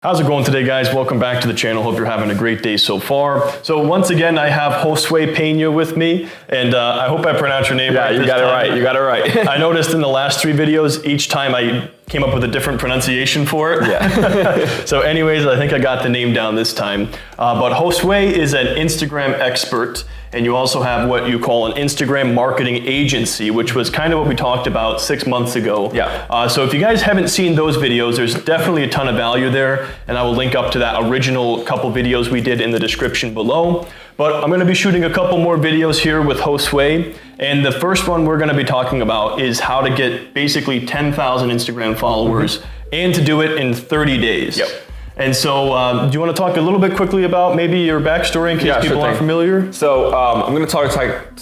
How's it going today, guys? Welcome back to the channel. Hope you're having a great day so far. So once again, I have Josue Pena with me, and I hope I pronounced your name right. Yeah, you got it right. You got it right. I noticed in the last 3 videos, each time I came up with a different pronunciation for it. Yeah. So anyways, I think I got the name down this time. But Josue is an Instagram expert, and you also have what you call an Instagram marketing agency, which was kind of what we talked about 6 months ago. Yeah. So if you guys haven't seen those videos, there's definitely a ton of value there, and I will link up to that original couple videos we did in the description below. But I'm gonna be shooting a couple more videos here with Josue, and the first one we're gonna be talking about is how to get basically 10,000 Instagram followers and to do it in 30 days. Yep. And so, do you want to talk a little bit quickly about maybe your backstory in case people aren't familiar? So I'm going to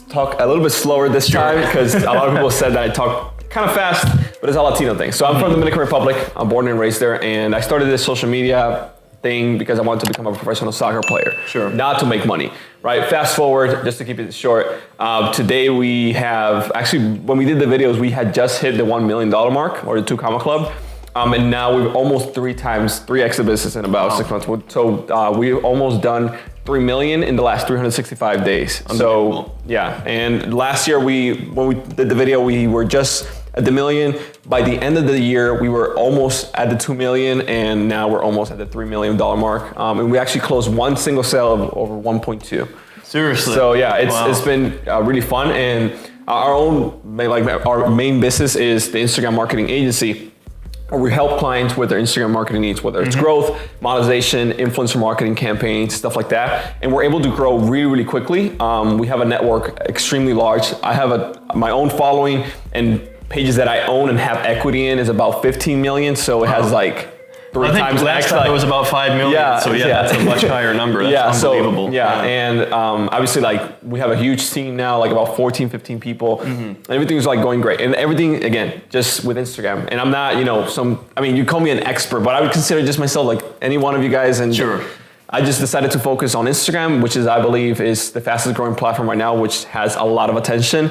talk a little bit slower this time because a lot of people said that I talk kind of fast, but it's a Latino thing. So I'm from the Dominican Republic. I'm born and raised there, and I started this social media thing because I wanted to become a professional soccer player. Sure. Not to make money, right? Fast forward, just to keep it short. Today we have, actually, when we did the videos, we had just hit the $1 million mark, or the 2 Comma Club. And now we've almost 3x the business in about 6 months. So we've almost done 3 million in the last 365 days. So yeah, and last year when we did the video, we were just at the million. By the end of the year, we were almost at the 2 million, and now we're almost at the $3 million mark. And we actually closed one single sale of over 1.2. Seriously? So yeah, it's been really fun. And our main business is the Instagram marketing agency, or we help clients with their Instagram marketing needs, whether it's growth, monetization, influencer marketing campaigns, stuff like that. And we're able to grow really, really quickly. We have a network extremely large. I have my own following, and pages that I own and have equity in is about 15 million. So it has like 3 times last time it was about 5 million. Yeah, so that's a much higher number. That's unbelievable. And obviously, like, we have a huge team now, like about 14, 15 people. And everything's like going great. And everything, again, just with Instagram. And I'm not, you call me an expert, but I would consider just myself like any one of you guys. And sure. I just decided to focus on Instagram, which is, I believe, is the fastest growing platform right now, which has a lot of attention.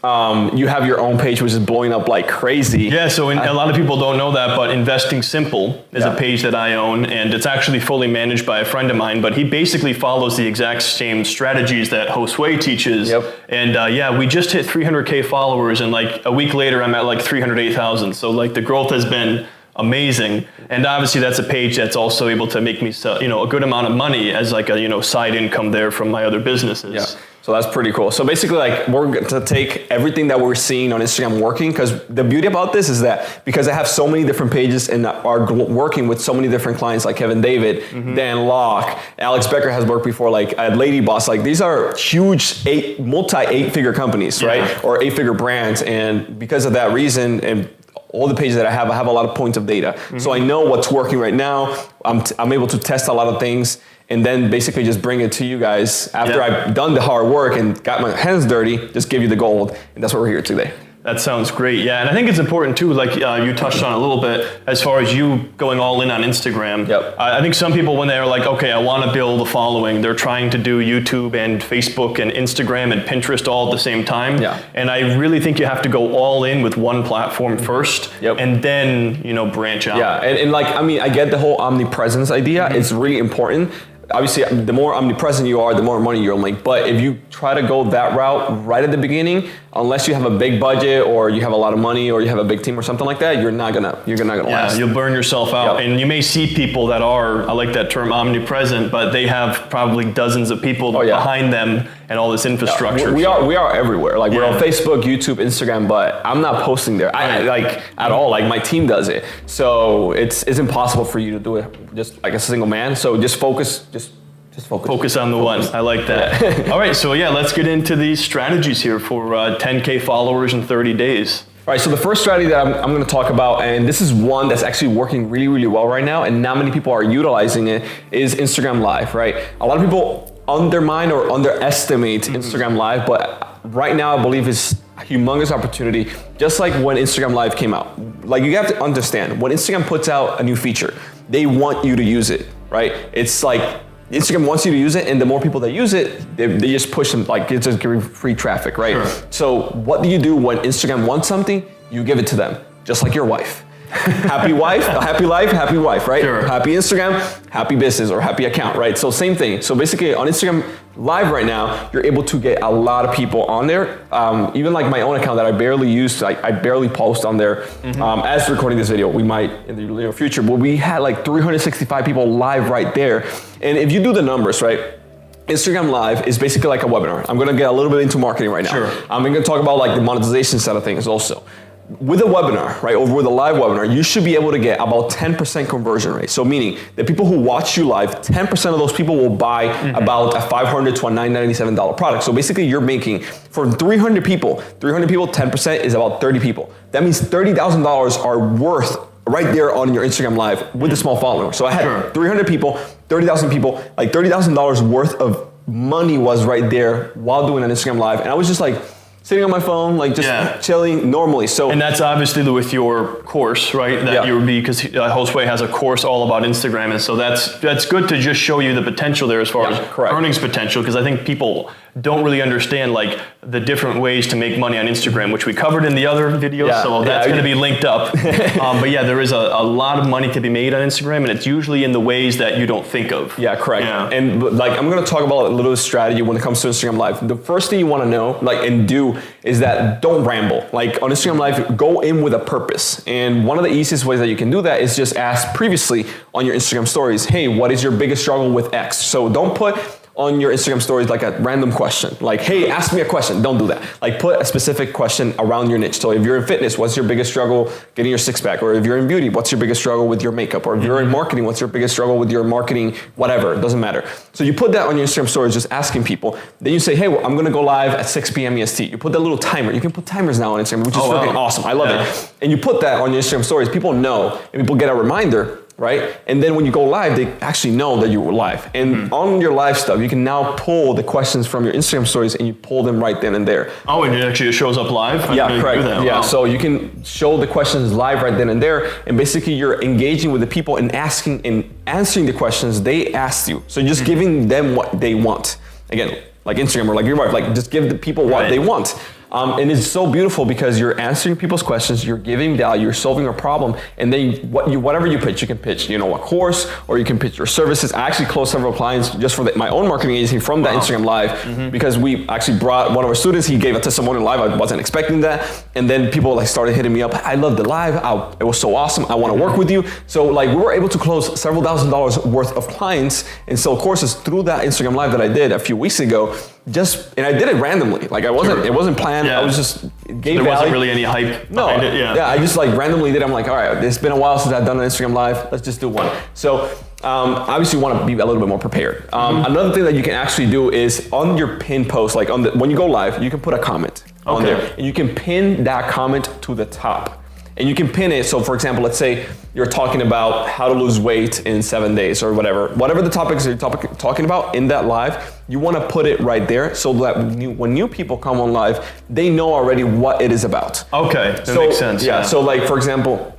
You have your own page, which is blowing up like crazy. Yeah, so a lot of people don't know that, but Investing Simple is a page that I own, and it's actually fully managed by a friend of mine, but he basically follows the exact same strategies that Josue teaches. And we just hit 300K followers, and like a week later, I'm at like 308,000. So like the growth has been amazing, and obviously that's a page that's also able to make me a good amount of money as like a side income there from my other businesses. Yeah. So that's pretty cool. So basically, like, we're going to take everything that we're seeing on Instagram working, because the beauty about this is that because I have so many different pages and are working with so many different clients like Kevin David, Dan Locke, Alex Becker has worked before, like at Lady Boss. Like, these are huge multi 8-figure companies, right? Or 8-figure brands. And because of that reason, and all the pages that I have a lot of points of data. So I know what's working right now. I'm able to test a lot of things, and then basically just bring it to you guys after I've done the hard work and got my hands dirty, just give you the gold. And that's what we're here today. That sounds great. Yeah, and I think it's important too, like you touched on a little bit, as far as you going all in on Instagram. I think some people, when they're like, okay, I want to build a following, they're trying to do YouTube and Facebook and Instagram and Pinterest all at the same time. And I really think you have to go all in with one platform first, and then, branch out. And like, I get the whole omnipresence idea. It's really important. Obviously, the more omnipresent you are, the more money you'll make. But if you try to go that route right at the beginning, unless you have a big budget or you have a lot of money or you have a big team or something like that, you're not gonna last. You'll burn yourself out. And you may see people that are, I like that term, omnipresent, but they have probably dozens of people behind them and all this infrastructure. We are everywhere. Like, we're on Facebook, YouTube, Instagram, but I'm not posting there. I like at all. Like, my team does it. So it's impossible for you to do it just like a single man. So just focus. Just focus on the one. I like that. All right, so let's get into these strategies here for 10K followers in 30 days. All right, so the first strategy that I'm going to talk about, and this is one that's actually working really, really well right now, and not many people are utilizing it, is Instagram Live, right? A lot of people undermine or underestimate Instagram Live, but right now I believe it's a humongous opportunity, just like when Instagram Live came out. Like, you have to understand, when Instagram puts out a new feature, they want you to use it, right? It's like, Instagram wants you to use it, and the more people that use it, they just push them, like, it's just giving free traffic, right? So what do you do when Instagram wants something? You give it to them, just like your wife. happy wife, happy life, happy wife, right? Sure. Happy Instagram, happy business, or happy account, right? So same thing. So basically on Instagram Live right now, you're able to get a lot of people on there. Even like my own account that I barely use, I barely post on there. As recording this video, we might in the near future, but we had like 365 people live right there. And if you do the numbers, right? Instagram Live is basically like a webinar. I'm gonna get a little bit into marketing right now. Sure. I'm gonna talk about like the monetization side of things also. With a webinar, right, or with a live webinar, you should be able to get about 10% conversion rate. So meaning the people who watch you live, 10% of those people will buy about a $500 to a $997 product. So basically you're making, for 300 people, 10% is about 30 people. That means $30,000 are worth right there on your Instagram Live with a small following. So I had 300 people, 30,000 people, like $30,000 worth of money was right there while doing an Instagram Live. And I was just like, sitting on my phone, like just chilling normally. So, and that's obviously with your course, right? That you would be, because Josue has a course all about Instagram, and so that's good to just show you the potential there as far as earnings potential, because I think people don't really understand like the different ways to make money on Instagram, which we covered in the other videos. So that's going to be linked up. But yeah, there is a lot of money to be made on Instagram, and it's usually in the ways that you don't think of. Yeah, correct. Yeah. And like I'm going to talk about a little strategy when it comes to Instagram Live. The first thing you want to know, like, and do is that don't ramble. Like on Instagram Live, go in with a purpose. And one of the easiest ways that you can do that is just ask previously on your Instagram stories, hey, what is your biggest struggle with X? So don't put on your Instagram stories like a random question, like, hey, ask me a question. Don't do that. Like put a specific question around your niche. So if you're in fitness, what's your biggest struggle getting your six pack? Or if you're in beauty, what's your biggest struggle with your makeup? Or if you're in marketing, what's your biggest struggle with your marketing, whatever, it doesn't matter. So you put that on your Instagram stories, just asking people. Then you say, hey, well, I'm gonna go live at 6 p.m. EST. You put that little timer. You can put timers now on Instagram, which is freaking awesome. I love it. And you put that on your Instagram stories. People know, and people get a reminder, right? And then when you go live, they actually know that you were live. And on your live stuff, you can now pull the questions from your Instagram stories and you pull them right then and there. Oh, and it actually shows up live? Yeah, correct. Yeah, so you can show the questions live right then and there. And basically you're engaging with the people and asking and answering the questions they asked you. So you're just giving them what they want. Again, like Instagram or like your wife, like just give the people what they want. And it's so beautiful because you're answering people's questions, you're giving value, you're solving a problem, and then whatever you pitch, you can pitch, you know, a course, or you can pitch your services. I actually closed several clients just for my own marketing agency from that Instagram Live, because we actually brought one of our students, he gave a testimonial live, I wasn't expecting that, and then people like started hitting me up, I love the live, it was so awesome, I want to work with you. So like we were able to close several $1,000s worth of clients and sell courses through that Instagram Live that I did a few weeks ago. And I did it randomly. Like it wasn't planned. I was just gave value. There wasn't really any hype behind it. Yeah, I just like randomly did it. I'm like, all right, it's been a while since I've done an Instagram Live. Let's just do one. So obviously you want to be a little bit more prepared. Another thing that you can actually do is on your pin post, like when you go live, you can put a comment on there. And you can pin that comment to the top. And you can pin it. So for example, let's say you're talking about how to lose weight in 7 days or whatever the topics you're talking about in that live, you want to put it right there so that when new people come on live, they know already what it is about. Okay, that makes sense. Yeah, so like for example,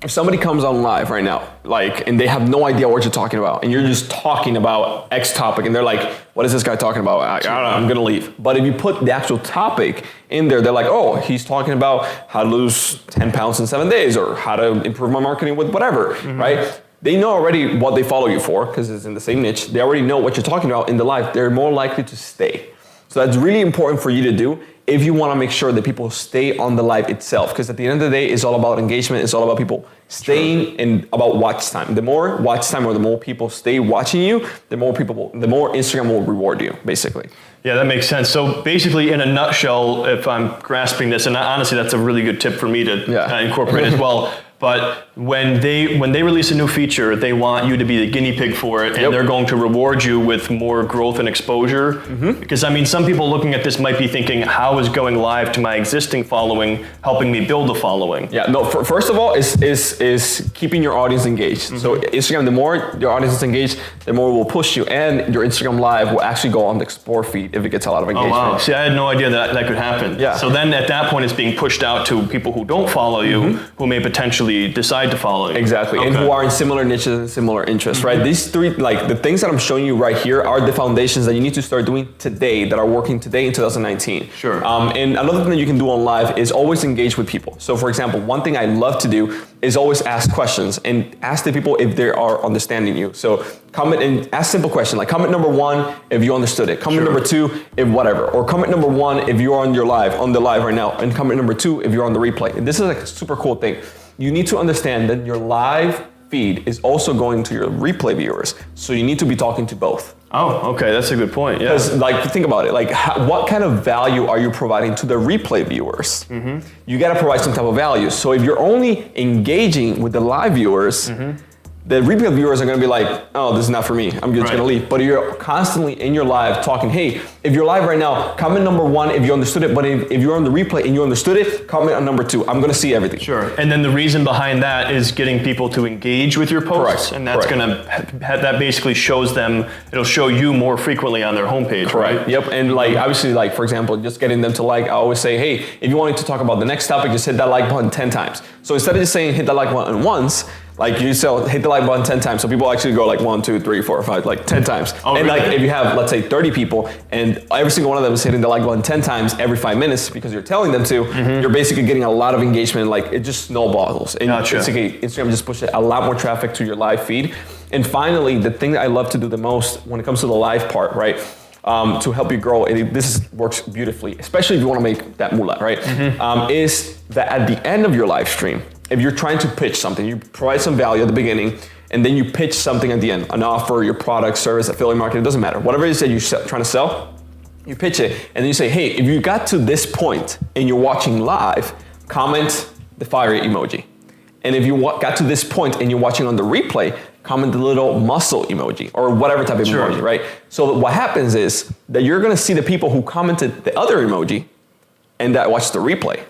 if somebody comes on live right now, like, and they have no idea what you're talking about, and you're just talking about X topic, and they're like, what is this guy talking about? I don't know, I'm gonna leave. But if you put the actual topic in there, they're like, oh, he's talking about how to lose 10 pounds in 7 days, or how to improve my marketing with whatever, right? They know already what they follow you for, because it's in the same niche. They already know what you're talking about in the live. They're more likely to stay. So that's really important for you to do if you want to make sure that people stay on the live itself, because at the end of the day, it's all about engagement. It's all about people staying and about watch time. The more watch time or the more people stay watching you, the more Instagram will reward you, basically. Yeah, that makes sense. So basically, in a nutshell, if I'm grasping this, and honestly, that's a really good tip for me to incorporate as well. But when they release a new feature, they want you to be the guinea pig for it, and they're going to reward you with more growth and exposure. Because I mean, some people looking at this might be thinking, how is going live to my existing following helping me build a following? Yeah, no, first of all, is keeping your audience engaged. So Instagram, the more your audience is engaged, the more it will push you, and your Instagram Live will actually go on the Explore feed if it gets a lot of engagement. Oh wow, see, I had no idea that could happen. Yeah. So then at that point, it's being pushed out to people who don't follow you, who may potentially decide decide to follow you. Exactly, and who are in similar niches and similar interests, right? These three, like the things that I'm showing you right here are the foundations that you need to start doing today, that are working today in 2019. Sure. And another thing that you can do on live is always engage with people. So for example, one thing I love to do is always ask questions and ask the people if they are understanding you. So comment and ask simple questions like comment number 1 if you understood it, comment number 2 if whatever, or comment number 1 if you're on the live right now, and comment number 2 if you're on the replay. And this is like a super cool thing. You need to understand that your live feed is also going to your replay viewers. So you need to be talking to both. Oh, okay, that's a good point. Yeah. Because like, think about it. Like, what kind of value are you providing to the replay viewers? You got to provide some type of value. So if you're only engaging with the live viewers, the replay viewers are going to be like, oh, this is not for me. I'm just going to leave. But you're constantly in your live talking, hey, if you're live right now, comment number 1 if you understood it. But if you're on the replay and you understood it, comment on number 2. I'm going to see everything. Sure. And then the reason behind that is getting people to engage with your posts. And that's going to, that basically shows them, it'll show you more frequently on their homepage, right? Yep. And like, obviously, like, for example, just getting them to like, I always say, hey, if you wanted to talk about the next topic, just hit that like button 10 times. So instead of just saying hit that like button once, like you hit the like button 10 times, so people actually go like 1, 2, 3, 4, 5, like 10 times. Oh, and really? Like if you have, let's say 30 people and every single one of them is hitting the like button 10 times every 5 minutes because you're telling them to, you're basically getting a lot of engagement, like it just snowballs. And basically Instagram just pushes a lot more traffic to your live feed. And finally, the thing that I love to do the most when it comes to the live part, right? To help you grow, and works beautifully, especially if you want to make that moolah, right? Is that at the end of your live stream, if you're trying to pitch something, you provide some value at the beginning, and then you pitch something at the end, an offer, your product, service, affiliate marketing, it doesn't matter. Whatever it is that you're trying to sell, you pitch it, and then you say, hey, if you got to this point and you're watching live, comment the fire emoji. And if you got to this point and you're watching on the replay, comment the little muscle emoji or whatever type of emoji, right? So what happens is that you're gonna see the people who commented the other emoji and that watch the replay.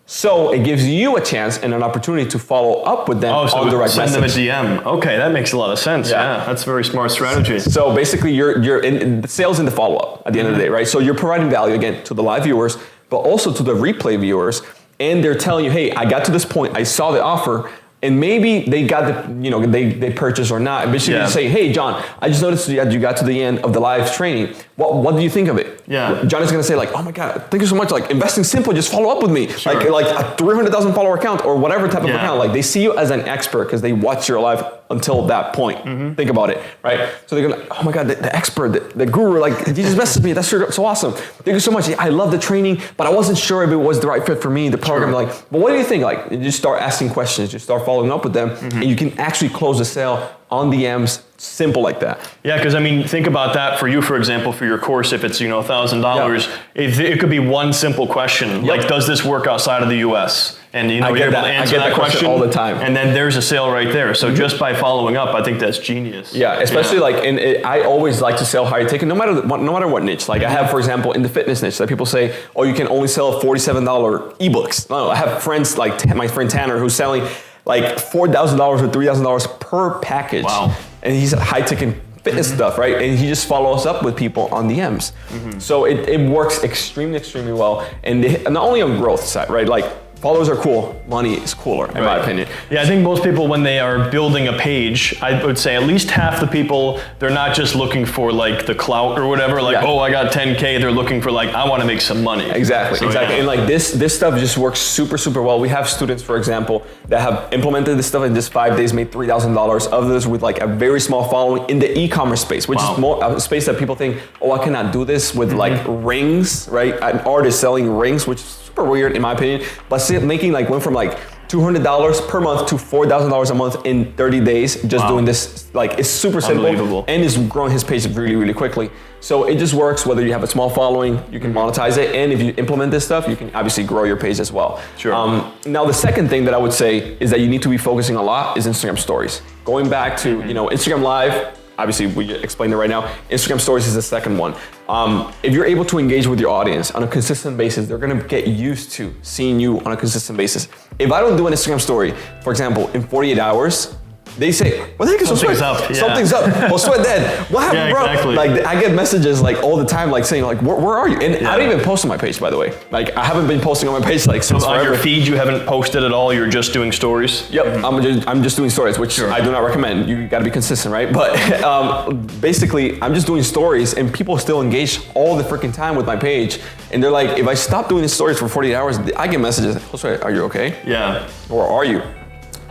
So it gives you a chance and an opportunity to follow up with them on direct message. Send them a DM. Okay, that makes a lot of sense. Yeah, that's a very smart strategy. So basically, you're in the sales in the follow-up at the end of the day, right? So you're providing value again to the live viewers, but also to the replay viewers, and they're telling you, hey, I got to this point, I saw the offer. And maybe they got the, they purchased or not. Basically, you say, hey, John, I just noticed that you got to the end of the live training. What do you think of it? Yeah. John is going to say like, oh my God, thank you so much. Like investing simple, just follow up with me. Like a 300,000 follower account or whatever type of account. Like they see you as an expert because they watch your live until that point. Think about it, right? So they're going to, oh my God, the expert, the guru, like he just messaged me. That's so awesome. Thank you so much. I love the training, but I wasn't sure if it was the right fit for me, the program. Like, but what do you think? Like you just start asking questions, you start following up with them, and you can actually close the sale on DMs, simple like that. Yeah, because I mean, think about that for you, for example, for your course, if it's $1,000, it could be one simple question, like, does this work outside of the US? And you're able to answer that question all the time. And then there's a sale right there. So just by following up, I think that's genius. Yeah, especially like, I always like to sell higher ticket, no matter what niche. Like I have, for example, in the fitness niche, that people say, oh, you can only sell $47 ebooks. No, I have friends like my friend Tanner who's selling like $4,000 or $3,000 per package. Wow. And he's high ticket fitness stuff, right? And he just follows up with people on DMs. So it works extremely, extremely well. And not only on growth side, right? Like followers are cool, money is cooler, in my opinion. Yeah, I think most people, when they are building a page, I would say at least half the people, they're not just looking for like the clout or whatever, like, oh, I got 10K, they're looking for like, I want to make some money. Exactly. And like this stuff just works super, super well. We have students, for example, that have implemented this stuff in just 5 days, made $3,000, others with like a very small following in the e-commerce space, which is more a space that people think, oh, I cannot do this with like rings, right? An artist selling rings, which is super weird in my opinion, but making like went from like $200 per month to $4,000 a month in 30 days just doing this. Like it's super simple and is growing his page really, really quickly. So it just works whether you have a small following, you can monetize it, and if you implement this stuff, you can obviously grow your page as well. Now the second thing that I would say is that you need to be focusing a lot is Instagram stories. Going back to Instagram Live, obviously we explained it right now. Instagram stories is the second one. If you're able to engage with your audience on a consistent basis, they're gonna get used to seeing you on a consistent basis. If I don't do an Instagram story, for example, in 48 hours, they say, what the heck is Something's up. Yeah. Something's up. Josue dead. What happened, bro? Exactly. Like, I get messages like all the time, like saying like, where are you? And I don't even post on my page, by the way. Like, I haven't been posting on my page like since forever. On your feed, you haven't posted at all. You're just doing stories. Yep, I'm just doing stories, which I do not recommend. You got to be consistent, right? But basically, I'm just doing stories, and people still engage all the freaking time with my page. And they're like, if I stop doing these stories for 48 hours, I get messages. Josue, are you okay? Yeah. Or are you?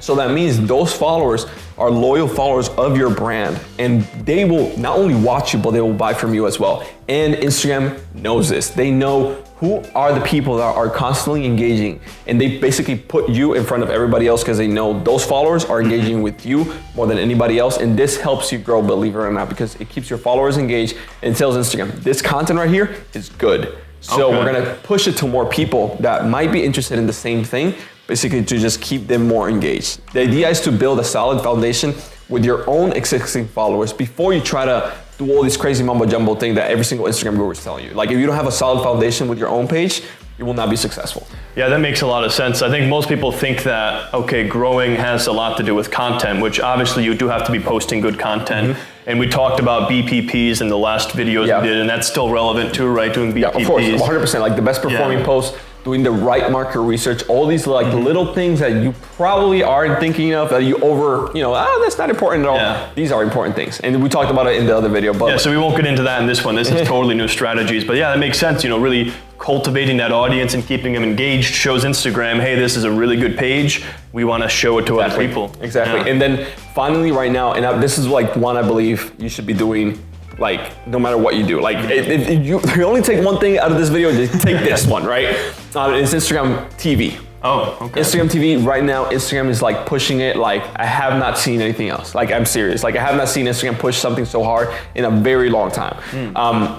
So that means those followers are loyal followers of your brand, and they will not only watch you, but they will buy from you as well. And Instagram knows this. They know who are the people that are constantly engaging, and they basically put you in front of everybody else because they know those followers are engaging with you more than anybody else. And this helps you grow, believe it or not, because it keeps your followers engaged and tells Instagram, this content right here is good. So we're gonna push it to more people that might be interested in the same thing, basically to just keep them more engaged. The idea is to build a solid foundation with your own existing followers before you try to do all this crazy mumbo jumbo thing that every single Instagram guru is telling you. Like, if you don't have a solid foundation with your own page, you will not be successful. Yeah, that makes a lot of sense. I think most people think that, okay, growing has a lot to do with content, which obviously you do have to be posting good content. And we talked about BPPs in the last videos we did, and that's still relevant too, right? Doing BPPs. Yeah, of course, 100%. Like the best performing posts, doing the right market research, all these like little things that you probably aren't thinking of, that you that's not important at all. Yeah. These are important things. And we talked about it in the other video. But so we won't get into that in this one. This is totally new strategies. But yeah, that makes sense. Really cultivating that audience and keeping them engaged shows Instagram, hey, this is a really good page. We want to show it to other people. Exactly. Yeah. And then finally right now, and this is like one I believe you should be doing, like, no matter what you do. Like, if you only take one thing out of this video, just take this one, right? It's Instagram TV. Oh, okay. Instagram TV right now, Instagram is like pushing it like I have not seen anything else. Like, I'm serious. Like, I have not seen Instagram push something so hard in a very long time.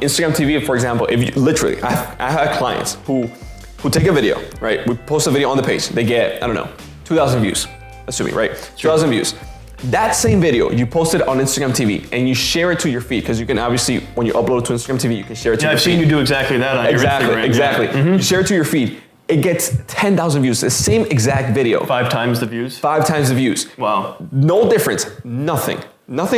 Instagram TV, for example, if you literally, I have clients who take a video, right? We post a video on the page. They get, 2,000 views, assuming, right? 2,000 views. That same video, you post it on Instagram TV and you share it to your feed, because you can obviously, when you upload it to Instagram TV, you can share it to your feed. I've seen you do exactly that on your Instagram. Exactly. You share it to your feed. It gets 10,000 views, the same exact video. 5 times the views? 5 times the views. Wow. No difference, nothing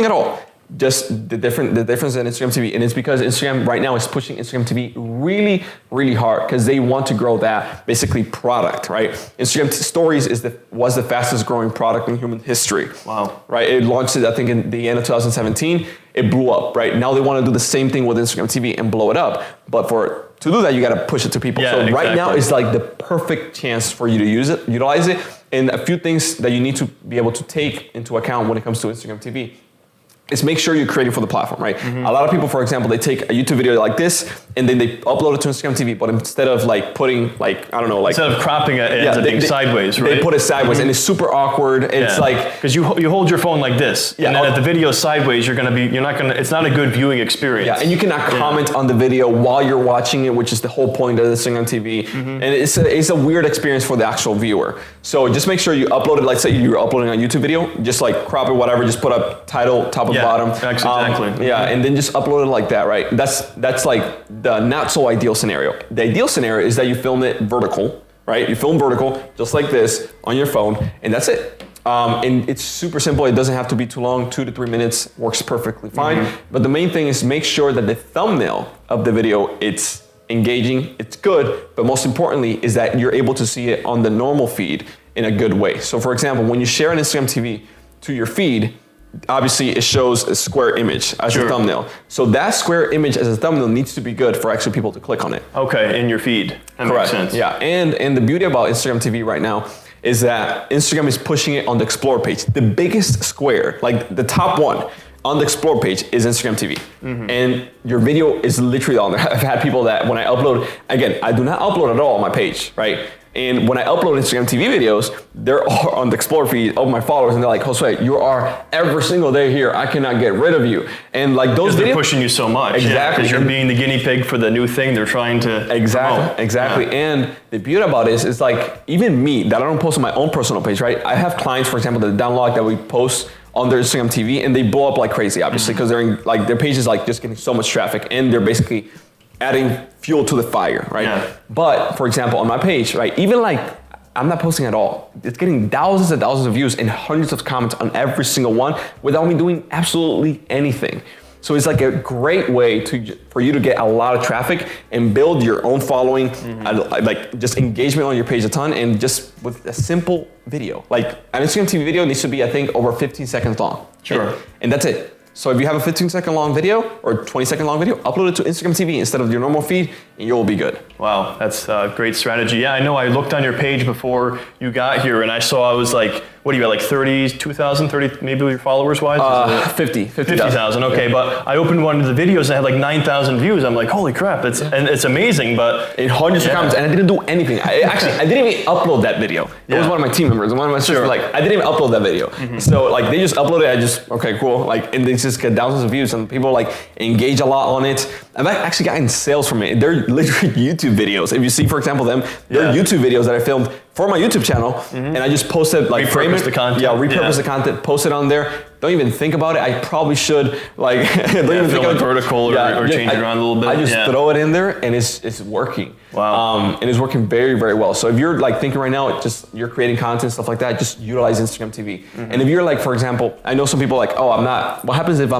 at all. Just the difference in Instagram TV. And it's because Instagram right now is pushing Instagram TV really, really hard, because they want to grow that basically product, right? Instagram Stories was the fastest growing product in human history. Wow. Right? It launched it, I think, in the end of 2017. It blew up, right? Now they want to do the same thing with Instagram TV and blow it up. But to do that, you got to push it to people. So right now is like the perfect chance for you to utilize it. And a few things that you need to be able to take into account when it comes to Instagram TV is make sure you're creating for the platform, right? A lot of people, for example, they take a YouTube video like this and then they upload it to Instagram TV, but instead of like putting instead of cropping it, ends up being sideways, right? They put it sideways and it's super awkward. It's like, because you hold your phone like this, and then if the video is sideways, it's not a good viewing experience. Yeah, and you cannot comment on the video while you're watching it, which is the whole point of this thing on TV. And it's a weird experience for the actual viewer. So just make sure you upload it. Like, say you're uploading a YouTube video, just like crop it, whatever, just put a title, top of bottom. Exactly. And then just upload it like that, right? That's like the not so ideal scenario. The ideal scenario is that you film it vertical, right? You film vertical, just like this, on your phone, and that's it. And it's super simple. It doesn't have to be too long. 2 to 3 minutes works perfectly fine. But the main thing is make sure that the thumbnail of the video, it's engaging, it's good, but most importantly is that you're able to see it on the normal feed in a good way. So for example, when you share an Instagram TV to your feed, obviously it shows a square image as a thumbnail. So that square image as a thumbnail needs to be good for actually people to click on it. Okay, in your feed. That Correct. makes sense. Yeah, and the beauty about Instagram TV right now is that Instagram is pushing it on the Explore page. The biggest square, like the top one on the Explore page, is Instagram TV. And your video is literally on there. I've had people that when I upload, again, I do not upload at all on my page, right? And when I upload Instagram TV videos, they're all on the Explore feed of my followers, and they're like, Josue, you are every single day here. I cannot get rid of you. And like those videos, they're pushing you so much. Exactly. Because you're being the guinea pig for the new thing they're trying to promote. Exactly. Yeah. And the beauty about it is like, even me, that I don't post on my own personal page, right? I have clients, for example, that download that we post on their Instagram TV, and they blow up like crazy, obviously, because they're in, like, their page is like just getting so much traffic, and they're basically adding fuel to the fire, right? Yeah. But for example, on my page, right, even like I'm not posting at all. It's getting thousands and thousands of views and hundreds of comments on every single one without me doing absolutely anything. So it's like a great way for you to get a lot of traffic and build your own following, like just engagement on your page a ton, and just with a simple video. Like an Instagram TV video needs to be, I think, over 15 seconds long. Sure. And that's it. So if you have a 15-second long video or 20-second long video, upload it to Instagram TV instead of your normal feed, and you'll be good. Wow, that's a great strategy. Yeah, I know. I looked on your page before you got here, and I saw I was like, what do you got, like 32,000, 30, maybe your followers-wise? 50,000, okay. Yeah. But I opened one of the videos and I had like 9,000 views. I'm like, holy crap, and it's amazing, but... In hundreds of comments, and I didn't do anything. I didn't even upload that video. It was one of my team members, and one of my sisters, like, I didn't even upload that video. So like, they just uploaded it, okay, cool. Like, and they just get thousands of views, and people like engage a lot on it. I've actually gotten sales from it. They're literally YouTube videos. If you see, for example, they're YouTube videos that I filmed for my YouTube channel, and I just posted, like, repurpose the content. Yeah, repurpose the content, post it on there. Don't even think about it. I probably should, like, don't even think about it. Vertical or change it around a little bit. I just throw it in there, and it's working. Wow. And it's working very, very well. So if you're like thinking right now, you're creating content, stuff like that, just utilize Instagram TV. And if you're like, for example, I know some people like, oh, what happens if I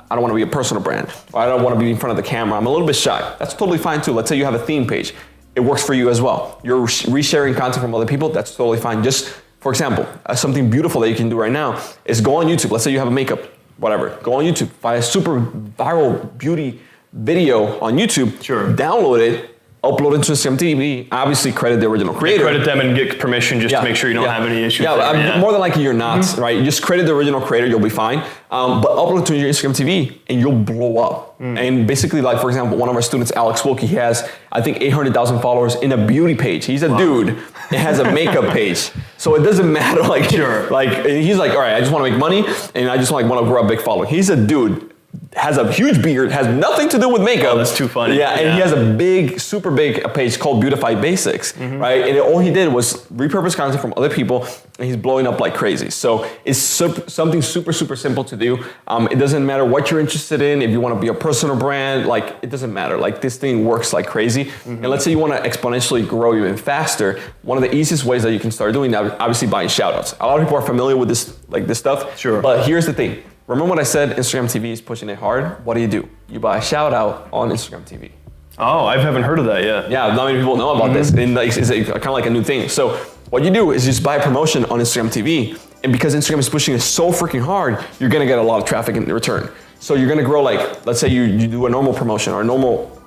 don't want to be a personal brand, or I don't want to be in front of the camera, I'm a little bit shy. That's totally fine too. Let's say you have a theme page. It works for you as well. You're resharing content from other people, that's totally fine. Just, for example, something beautiful that you can do right now is go on YouTube. Let's say you have a makeup, whatever. Go on YouTube, find a super viral beauty video on YouTube, download it, upload it to Instagram TV, obviously credit the original creator. Credit them and get permission just to make sure you don't have any issues. More than likely you're not, right? You just credit the original creator, you'll be fine. But upload it to your Instagram TV and you'll blow up. And basically, like, for example, one of our students, Alex Wilkie, he has, I think, 800,000 followers in a beauty page. He's a dude that has a makeup page. So it doesn't matter, like, he's like, all right, I just want to make money and I just want to grow a big following. He's a dude, has a huge beard, has nothing to do with makeup. Oh, that's too funny. Yeah, and he has a big, super big page called Beautify Basics, right? And all he did was repurpose content from other people, and he's blowing up like crazy. So it's something super, super simple to do. It doesn't matter what you're interested in. If you want to be a personal brand, like, it doesn't matter. Like, this thing works like crazy. And let's say you want to exponentially grow even faster. One of the easiest ways that you can start doing that, obviously, buying shoutouts. A lot of people are familiar with this, like, this stuff. Sure. But here's the thing. Remember when I said Instagram TV is pushing it hard? What do? You buy a shout out on Instagram TV. Oh, I haven't heard of that yet. Yeah, not many people know about this. And like, it's kind of like a new thing. So what you do is just buy a promotion on Instagram TV. And because Instagram is pushing it so freaking hard, you're going to get a lot of traffic in return. So you're going to grow, like, let's say you do a normal promotion or a normal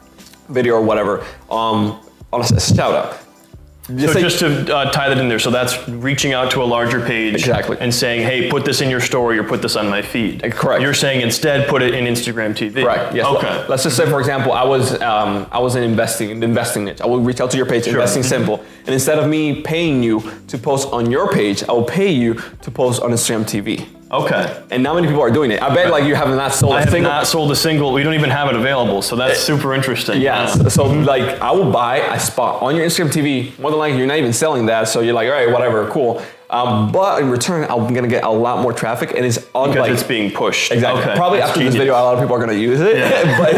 video or whatever on a shout out. Just to tie that in there, so that's reaching out to a larger page and saying, hey, put this in your story or put this on my feed. Correct. You're saying instead put it in Instagram TV. Correct. Yes. Okay. Let's just say, for example, I was in investing niche. I will reach out to your page, Investing Simple, and instead of me paying you to post on your page, I will pay you to post on Instagram TV. Okay. And not many people are doing it. I bet like you have not sold a single. I have not sold a single. We don't even have it available. So that's super interesting. Yeah. So like I will buy a spot on your Instagram TV. More than likely you're not even selling that. So you're like, all right, whatever, cool. But in return, I'm gonna get a lot more traffic, and it's on because it's being pushed. Exactly. Okay. Probably after this video, a lot of people are gonna use it. Yeah. But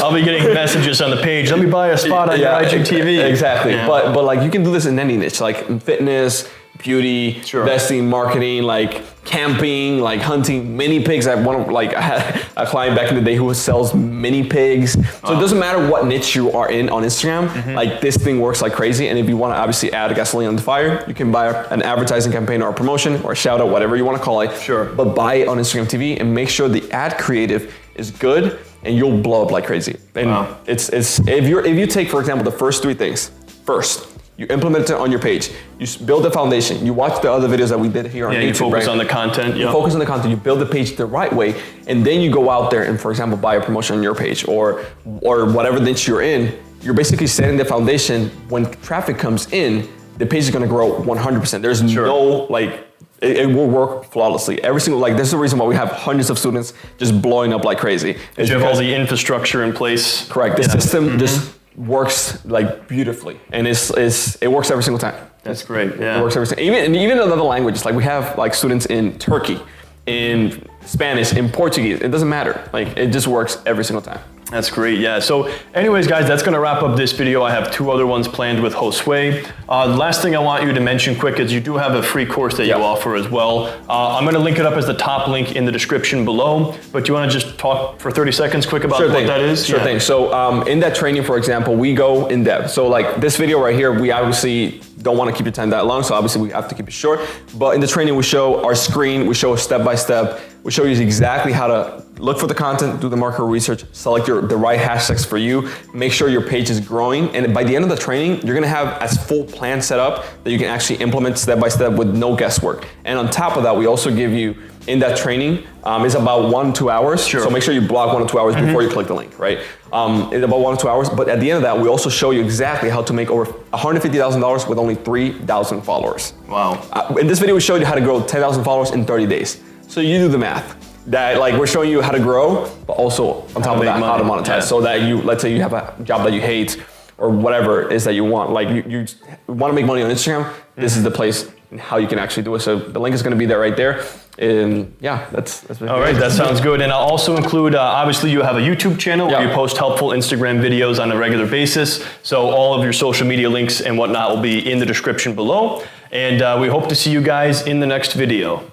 I'll be getting messages on the page. Let me buy a spot on your IGTV. Exactly. Yeah. But like you can do this in any niche, like in fitness, beauty, investing, marketing, like camping, like hunting, mini pigs. I had a client back in the day who sells mini pigs. So it doesn't matter what niche you are in on Instagram, like this thing works like crazy. And if you want to obviously add gasoline on the fire, you can buy an advertising campaign or a promotion or a shout out, whatever you want to call it. Sure. But buy it on Instagram TV and make sure the ad creative is good and you'll blow up like crazy. And it's if you take, for example, the first three things. First, you implement it on your page. You build the foundation. You watch the other videos that we did here on YouTube. You focus on the content. You focus on the content. You build the page the right way, and then you go out there and, for example, buy a promotion on your page or whatever niche you're in. You're basically setting the foundation. When traffic comes in, the page is going to grow 100%. There's no like. It will work flawlessly. Every single, like, there's the reason why we have hundreds of students just blowing up like crazy. You have all the infrastructure in place. Correct. The system just works like beautifully, and it works every single time. That's great. Yeah, it works every single. Even in other languages, like we have like students in Turkey, in Spanish, in Portuguese. It doesn't matter. Like it just works every single time. That's great, yeah. So anyways, guys, that's gonna wrap up this video. I have 2 other ones planned with Josue. The last thing I want you to mention quick is you do have a free course that you offer as well. I'm gonna link it up as the top link in the description below, but you wanna just talk for 30 seconds quick about what that is? Sure thing. So in that training, for example, we go in depth. So like this video right here, we obviously don't want to keep your time that long, so obviously we have to keep it short. But in the training, we show our screen, we show step-by-step, we show you exactly how to look for the content, do the market research, select the right hashtags for you, make sure your page is growing, and by the end of the training, you're gonna have a full plan set up that you can actually implement step-by-step with no guesswork. And on top of that, we also give you, in that training, it's about 1 to 2 hours. Sure. So make sure you block 1 to 2 hours before you click the link, right? It's about 1 to 2 hours, but at the end of that, we also show you exactly how to make over $150,000 with only 3,000 followers. Wow. In this video, we showed you how to grow 10,000 followers in 30 days. So you do the math. That like we're showing you how to grow, but also on top of that, how to monetize. So that you, let's say you have a job that you hate or whatever it is that you want. Like you want to make money on Instagram, this is the place and how you can actually do it. So the link is going to be there right there. And yeah, that's all right. That sounds good. And I'll also include, obviously you have a YouTube channel where you post helpful Instagram videos on a regular basis. So all of your social media links and whatnot will be in the description below. And we hope to see you guys in the next video.